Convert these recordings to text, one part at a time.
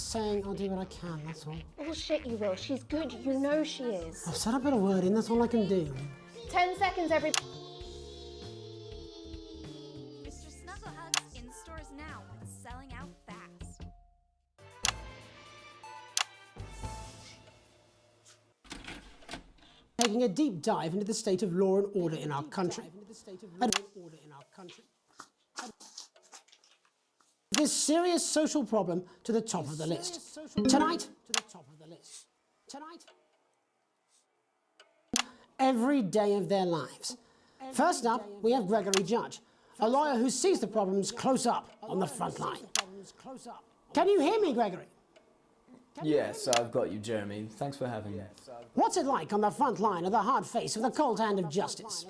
saying I'll do what I can, that's all. Bullshit, you will. She's good. You know she is. I've said a bit of word in, that's all I can do. 10 seconds, every... Mr. Snugglehugs in stores now and selling out fast. Taking a deep dive into the state of law and order in our country. This serious social problem to the top of the list. Tonight, every day of their lives. First up, we have Gregory Judge, a lawyer who sees the problems close up on the front line. Can you hear me, Gregory? Yes, I've got you, Jeremy. Thanks for having me. What's it like on the front line of the hard face of the cold hand of justice?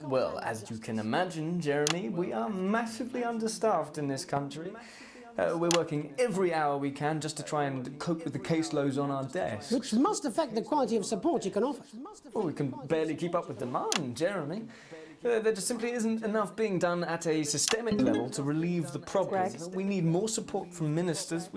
Well, as you can imagine, Jeremy, we are massively understaffed in this country. We're working every hour we can just to try and cope with the caseloads on our desks. Which must affect the quality of support you can offer. Well, we can barely keep up with demand, Jeremy. There just simply isn't enough being done at a systemic level to relieve the problem. Greg. We need more support from ministers.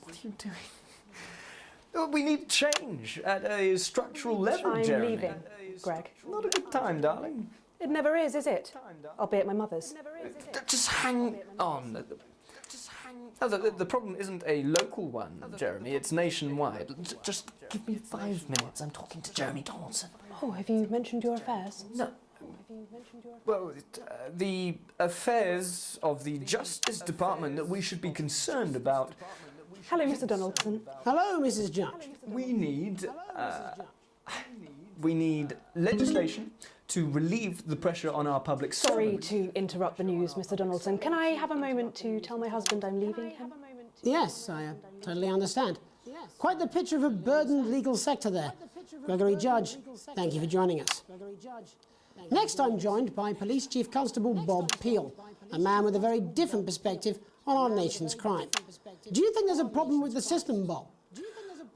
What are you doing? We need change at a structural level, I'm Jeremy. leaving, Greg. Not a good time, darling. It never is it? I'll be at my mother's. Just hang on. No, the problem isn't a local one, Jeremy. It's nationwide. Just give me 5 minutes. I'm talking to Jeremy Donaldson. Oh, have you mentioned your affairs? No. Well, the affairs of the Justice Department that we should be concerned about. Hello, Mr. Donaldson. Hello, Mrs. Judge. We need legislation to relieve the pressure on our public Sorry servants. to interrupt the news, Mr. Donaldson. Can I have a moment to tell my husband I'm leaving him? Yes, I totally understand. Quite the picture of a burdened legal sector there. Gregory Judge, thank you for joining us. Next, I'm joined by Police Chief Constable Bob Peel, a man with a very different perspective on our nation's crime. Do you think there's a problem with the system, Bob?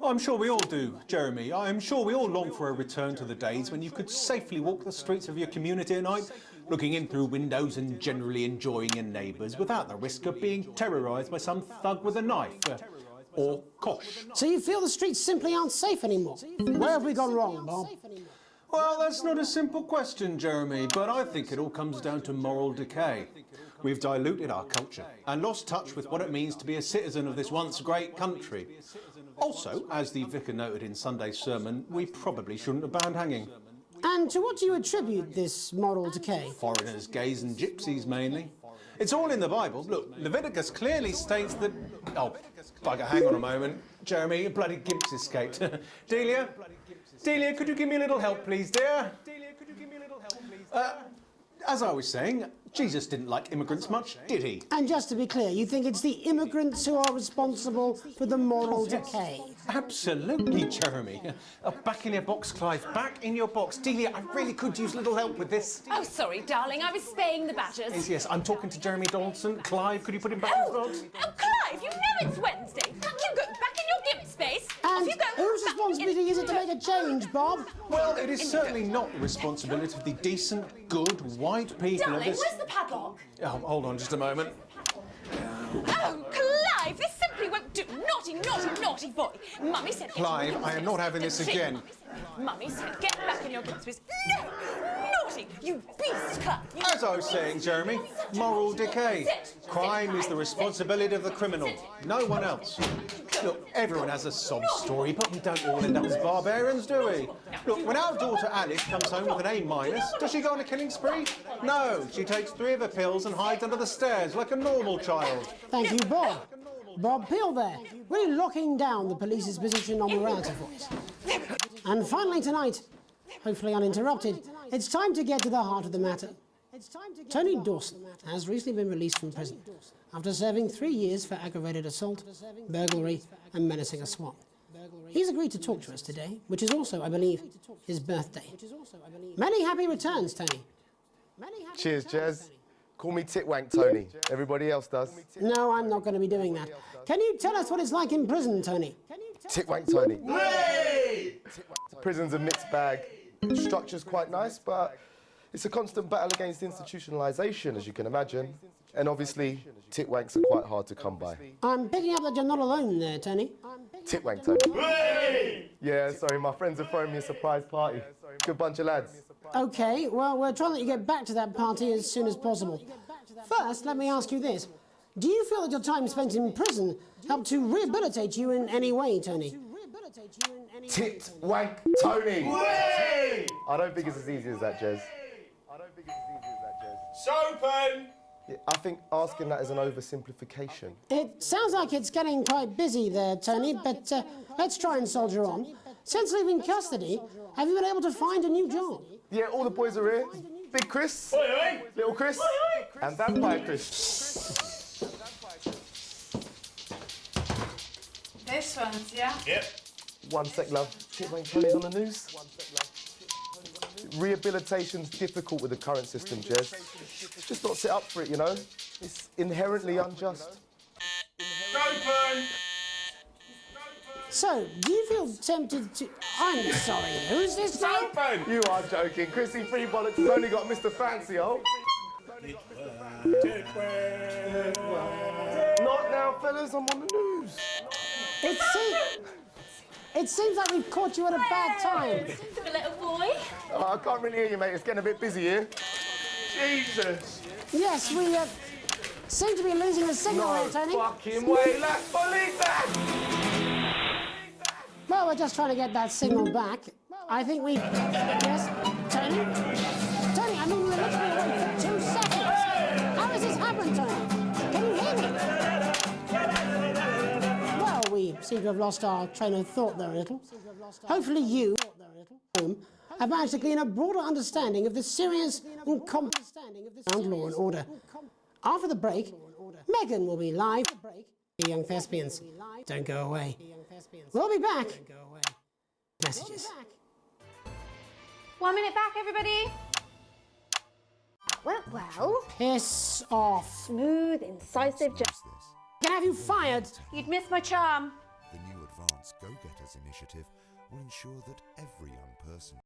I'm sure we all do, Jeremy. I'm sure we all long for a return to the days when you could safely walk the streets of your community at night, looking in through windows and generally enjoying your neighbours without the risk of being terrorised by some thug with a knife. Or kosh. So you feel the streets simply aren't safe anymore? Where have we gone wrong, Bob? Well, that's not a simple question, Jeremy, but I think it all comes down to moral decay. We've diluted our culture and lost touch with what it means to be a citizen of this once great country. Also, as the vicar noted in Sunday's sermon, we probably shouldn't have banned hanging. And to what do you attribute this moral decay? Foreigners, gays and gypsies mainly. It's all in the Bible. Look, Leviticus clearly states that... Oh, bugger, hang on a moment. Jeremy, a bloody gimp's escaped. Delia, could you give me a little help, please, dear? As I was saying, Jesus didn't like immigrants much, did he? And just to be clear, you think it's the immigrants who are responsible for the moral decay? Absolutely, Jeremy. Back in your box, Clive. Back in your box. Delia, I really could use a little help with this. Oh, sorry, darling. I was spaying the badgers. Yes, I'm talking to Jeremy Donaldson. Clive, could you put him back in his box? Oh, Clive, you know it's Wednesday. You go back in your gimp space. And Off you go. whose responsibility is it to make a change, Bob? Well, it is certainly not the responsibility of the decent, good, white people of Darling, this... where's the padlock? Oh, hold on just a moment. Oh, Clive, this simply won't do. Naughty, naughty, naughty boy. Mummy said... Clive, I am not having this again. Mummy said, get back in your gimp space. No! Naughty! You beast, Clive! As I was saying, Jeremy, moral decay. Crime is the responsibility of the criminal, no one else. Look, everyone has a sob story, but we don't all end up as barbarians, do we? Look, when our daughter Alice comes home with an A-, does she go on a killing spree? No, she takes 3 of her pills and hides under the stairs like a normal child. Thank you, Bob. Bob Peel there, really locking down the police's position on morality for us. And finally tonight, hopefully uninterrupted, it's time to get to the heart of the matter. Tony Dawson has recently been released from prison after serving 3 years for aggravated assault, burglary and menacing a swan. He's agreed to talk to us today, which is also, I believe, his birthday. Many happy returns, Tony. Cheers, Jez. Call me Titwank Tony. Everybody else does. No, I'm not going to be doing that. Can you tell us what it's like in prison, Tony? Titwank Tony. Prison's a mixed bag. Structure's quite nice, but it's a constant battle against institutionalisation, as you can imagine. And obviously, titwanks are quite hard to come by. I'm picking up that you're not alone there, Tony. Titwank Tony. Yeah, sorry, my friends are throwing me a surprise party. Good bunch of lads. Okay, well, we're trying to let you get back to that party as soon as possible. First, let me ask you this. Do you feel that your time spent in prison helped to rehabilitate you in any way, Tony? Titwank Tony. I don't think it's as easy as that, Jez. Sopen! Yeah, I think asking that is an oversimplification. It sounds like it's getting quite busy there, Tony, but let's try and soldier on. Since leaving custody, have you been able to find a new job? Yeah, all the boys are here. Big Chris, Oi, oi. Little Chris, and Vampire Chris. This one's, yeah? Yep. 1 sec, love. Titwank Tony's on the news. Rehabilitation's difficult with the current system, Jez. Just not set up for it, you know? It's inherently unjust. Sopen! So, do you feel tempted to... I'm sorry, who's this now? Sopen! You are joking. Chrissy Free Bollocks has only got Mr. Fancy, oh. Not now, fellas. I'm on the news. It seems like we've caught you at a bad time. For the little boy. Oh, I can't really hear you, mate. It's getting a bit busy here. Jesus! Yes, we seem to be losing the signal here, Tony. Fucking way, lads. Police that! Well, we're just trying to get that signal back. I think we... Yes, Tony? Tony, I mean, we were literally away for 2 seconds. How has this happened, Tony? Can you hear me? Well, we seem to have lost our train of thought there a little. Hopefully you have managed to glean a broader understanding of the serious and complex around law and order. After the break, Megan will be live. Young Thespians, don't go away. We'll be back. Messages. 1 minute back, everybody. Went well. Piss off. Smooth, incisive. Can I have you fired? You'd miss my charm. The new Advanced Go-Getters initiative will ensure that every young person